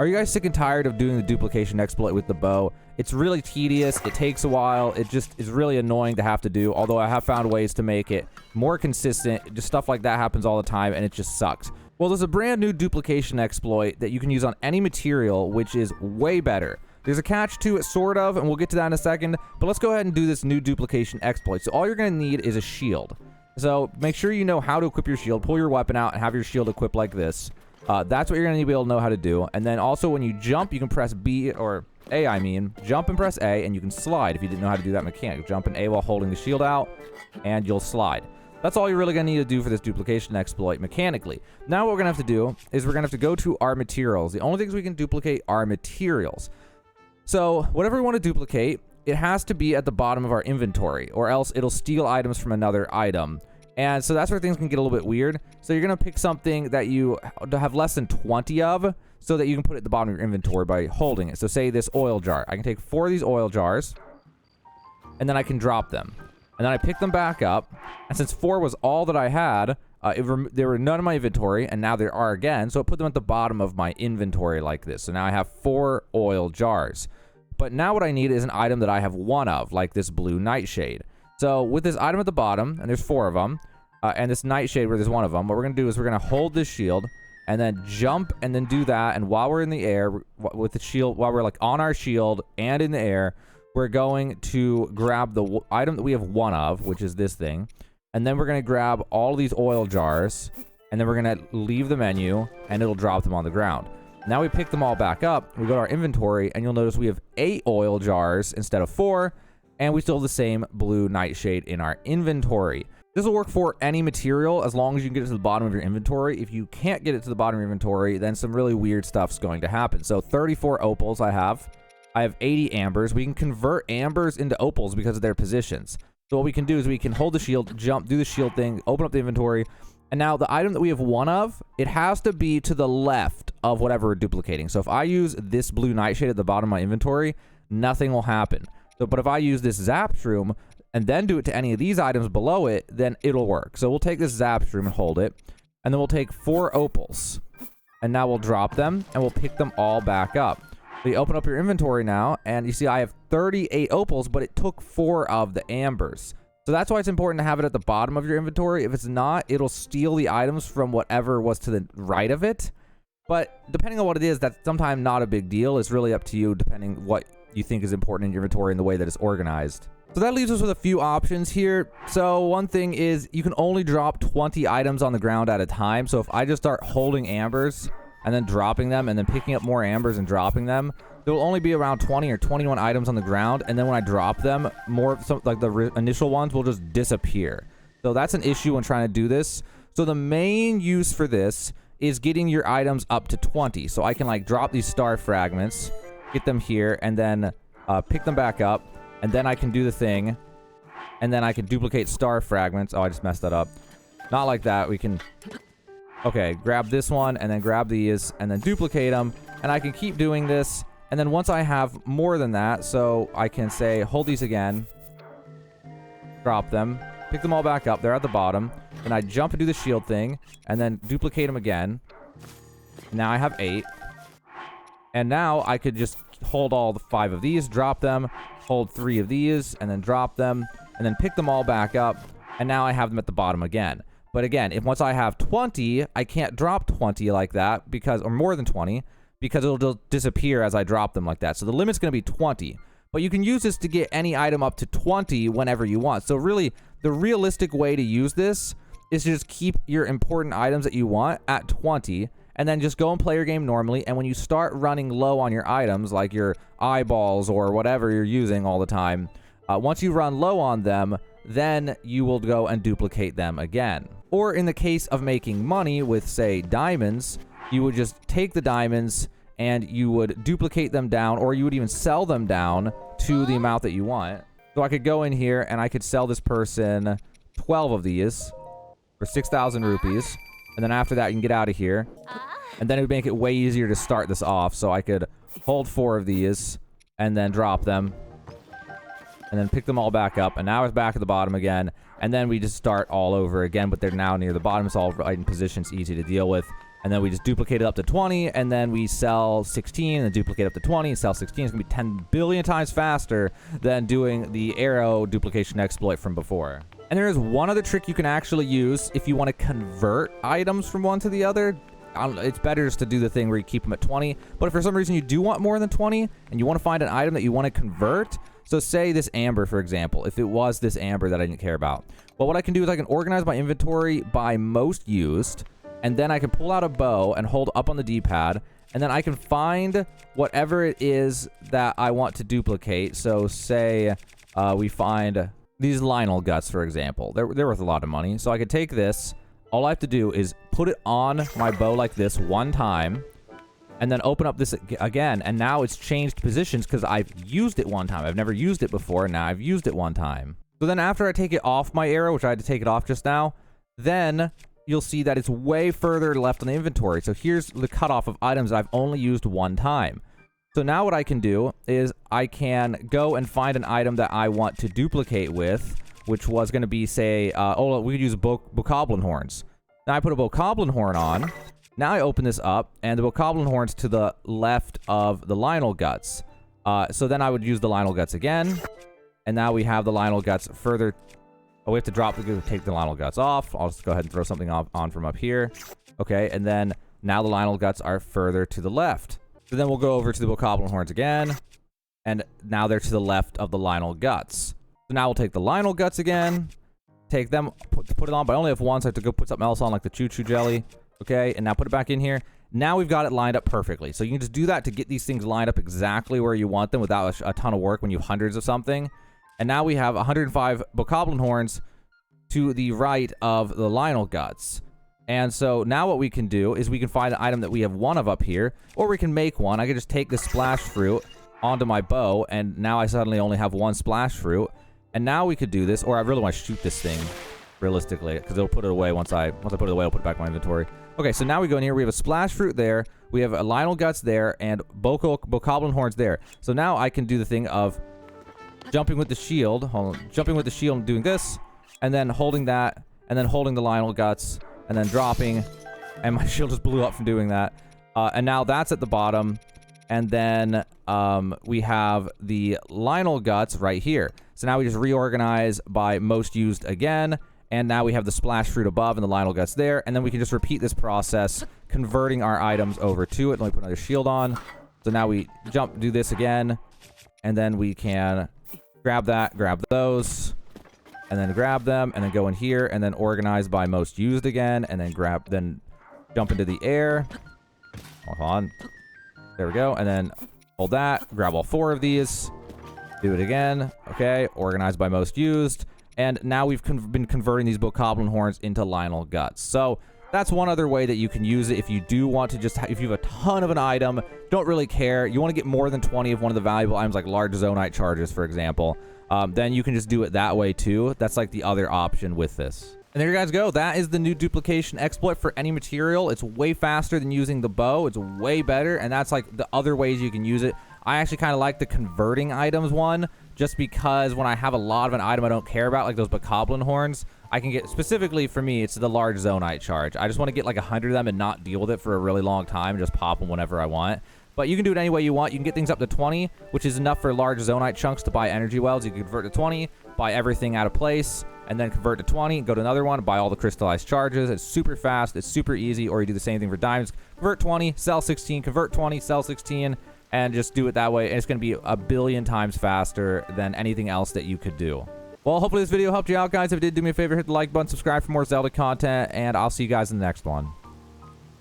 Are you guys sick and tired of doing the duplication exploit with the bow? It's really tedious. It takes a while. It just is really annoying to have to do, although I have found ways to make it more consistent. Just stuff like that happens all the time, and it just sucks. Well, there's a brand new duplication exploit that you can use on any material, which is way better. There's a catch to it, sort of, and we'll get to that in a second, but let's go ahead and do this new duplication exploit. So all you're going to need is a shield. So make sure you know how to equip your shield. Pull your weapon out and have your shield equipped like this. That's what you're going to need to be able to know how to do. And then also when you jump, you can press B, or A, I mean. Jump and press A, and you can slide if you didn't know how to do that mechanic. Jump and A while holding the shield out, and you'll slide. That's all you're really going to need to do for this duplication exploit mechanically. Now what we're going to have to do is we're going to have to go to our materials. The only things we can duplicate are materials. So whatever we want to duplicate, it has to be at the bottom of our inventory, or else it'll steal items from another item. And so that's where things can get a little bit weird. So you're going to pick something that you have less than 20 of, so that you can put it at the bottom of your inventory by holding it. So say this oil jar. I can take 4 of these oil jars, and then I can drop them. And then I pick them back up, and since 4 was all that I had, there were none in my inventory, and now there are again, so it put them at the bottom of my inventory like this. So now I have 4 oil jars. But now what I need is an item that I have 1 of, like this blue nightshade. So with this item at the bottom, and there's 4 of them, and this nightshade where there's 1 of them, what we're going to do is we're going to hold this shield, and then jump, and then do that, and while we're in the air, with the shield, while we're like on our shield and in the air, we're going to grab the item that we have 1 of, which is this thing, and then we're going to grab all these oil jars, and then we're going to leave the menu, and it'll drop them on the ground. Now we pick them all back up, we go to our inventory, and you'll notice we have 8 oil jars instead of 4, and we still have the same blue nightshade in our inventory. This will work for any material as long as you can get it to the bottom of your inventory. If you can't get it to the bottom of your inventory, then some really weird stuff's going to happen. So 34 opals I have 80 ambers. We can convert ambers into opals because of their positions. So what we can do is we can hold the shield, jump, do the shield thing, open up the inventory, and now the item that we have 1 of, it has to be to the left of whatever we're duplicating. So if I use this blue nightshade at the bottom of my inventory, nothing will happen. So, but if I use this zap shroom and then do it to any of these items below it, then it'll work. So we'll take this zap shroom and hold it, and then we'll take 4 opals, and now we'll drop them, and we'll pick them all back up. So you open up your inventory now, and you see I have 38 opals, but it took 4 of the ambers. So that's why it's important to have it at the bottom of your inventory. If it's not, it'll steal the items from whatever was to the right of it. But depending on what it is, that's sometimes not a big deal. It's really up to you, depending what you think is important in your inventory and the way that it's organized. So that leaves us with a few options here. So one thing is you can only drop 20 items on the ground at a time. So if I just start holding ambers and then dropping them and then picking up more ambers and dropping them, there will only be around 20 or 21 items on the ground. And then when I drop them, like the initial ones will just disappear. So that's an issue when trying to do this. So the main use for this is getting your items up to 20. So I can like drop these star fragments, get them here, and then pick them back up, and then I can do the thing, and then I can duplicate star fragments. Oh, I just messed that up. Not like that. We can, okay, grab this one, and then grab these, and then duplicate them, and I can keep doing this, and then once I have more than that, so I can say, hold these again, drop them, pick them all back up, they're at the bottom, then I jump and do the shield thing, and then duplicate them again. Now I have 8. And now I could just hold all the 5 of these, drop them, hold 3 of these, and then drop them, and then pick them all back up, and now I have them at the bottom again. But again, if once I have 20, I can't drop 20 like that, because, or more than 20, because it'll just disappear as I drop them like that. So the limit's going to be 20. But you can use this to get any item up to 20 whenever you want. So really, the realistic way to use this is to just keep your important items that you want at 20, and then just go and play your game normally. And when you start running low on your items, like your eyeballs or whatever you're using all the time, once you run low on them, then you will go and duplicate them again. Or in the case of making money with, say, diamonds, you would just take the diamonds and you would duplicate them down, or you would even sell them down to the amount that you want. So I could go in here and I could sell this person 12 of these for 6,000 rupees. And then after that, you can get out of here. And then it would make it way easier to start this off. So I could hold 4 of these and then drop them. And then pick them all back up. And now it's back at the bottom again. And then we just start all over again. But they're now near the bottom. It's all right in position. It's easy to deal with. And then we just duplicate it up to 20, and then we sell 16, and then duplicate up to 20, and sell 16. It's going to be 10 billion times faster than doing the arrow duplication exploit from before. And there is one other trick you can actually use if you want to convert items from one to the other. It's better just to do the thing where you keep them at 20. But if for some reason you do want more than 20, and you want to find an item that you want to convert, so say this amber, for example, if it was this amber that I didn't care about. Well, what I can do is I can organize my inventory by most used, and then I can pull out a bow and hold up on the D-pad, and then I can find whatever it is that I want to duplicate. So say we find these Lionel guts, for example. They're worth a lot of money. So I could take this. All I have to do is put it on my bow like this one time, and then open up this again, and now it's changed positions because I've used it one time. I've never used it before, now I've used it one time. So then after I take it off my arrow, which I had to take it off just now, then you'll see that it's way further left on the inventory. So here's the cutoff of items that I've only used one time. So now what I can do is I can go and find an item that I want to duplicate with, which was going to be, say, we could use bokoblin horns. Now I put a bokoblin horn on. Now I open this up, and the bokoblin horn's to the left of the Lionel guts. So then I would use the Lionel guts again, and now we have the Lionel guts further. Oh, we have to take the Lionel guts off. I'll just go ahead and throw something on from up here. Okay, and then now the Lionel guts are further to the left. So then we'll go over to the bokoblin horns again, and now they're to the left of the Lionel guts. So now we'll take the Lionel guts again, take them, put it on, but I only have one, so I have to go put something else on, like the choo-choo jelly. Okay, and now put it back in here. Now we've got it lined up perfectly. So you can just do that to get these things lined up exactly where you want them without a ton of work when you have hundreds of something. And now we have 105 bokoblin horns to the right of the Lionel guts. And so now what we can do is we can find an item that we have one of up here, or we can make one. I can just take this splash fruit onto my bow, and now I suddenly only have one splash fruit. And now we could do this, or I really want to shoot this thing realistically, because it'll put it away once I put it away, I'll put it back in my inventory. Okay, so now we go in here. We have a splash fruit there. We have a Lionel guts there, and bokoblin horns there. So now I can do the thing of jumping with the shield. Hold on, jumping with the shield and doing this, and then holding that, and then holding the Lionel guts, and then dropping. And my shield just blew up from doing that. And now that's at the bottom. And then we have the Lionel guts right here. So now we just reorganize by most used again. And now we have the splash fruit above and the Lionel guts there. And then we can just repeat this process, converting our items over to it. Let me put another shield on. So now we do this again. And then we can grab that, grab those, and then grab them, and then go in here, and then organize by most used again, and then jump into the air. Hold on. There we go. And then hold that, grab all 4 of these, do it again. Okay, organize by most used. And now we've been converting these bokoblin horns into Lionel guts. So that's one other way that you can use it if you do want to just, if you have a ton of an item, don't really care, you want to get more than 20 of one of the valuable items like large zonite charges, for example, then you can just do it that way too. That's like the other option with this. And there you guys go. That is the new duplication exploit for any material. It's way faster than using the bow. It's way better. And that's like the other ways you can use it. I actually kind of like the converting items one, just because when I have a lot of an item I don't care about, like those bokoblin horns, I can get, specifically for me, it's the large zonite charge. I just want to get like 100 of them and not deal with it for a really long time and just pop them whenever I want. But you can do it any way you want. You can get things up to 20, which is enough for large zonite chunks to buy energy wells. You can convert to 20, buy everything out of place, and then convert to 20, go to another one, buy all the crystallized charges. It's super fast. It's super easy. Or you do the same thing for diamonds. Convert 20, sell 16, convert 20, sell 16, and just do it that way. And it's going to be a billion times faster than anything else that you could do. Well, hopefully this video helped you out, guys. If it did, do me a favor, hit the like button, subscribe for more Zelda content, and I'll see you guys in the next one.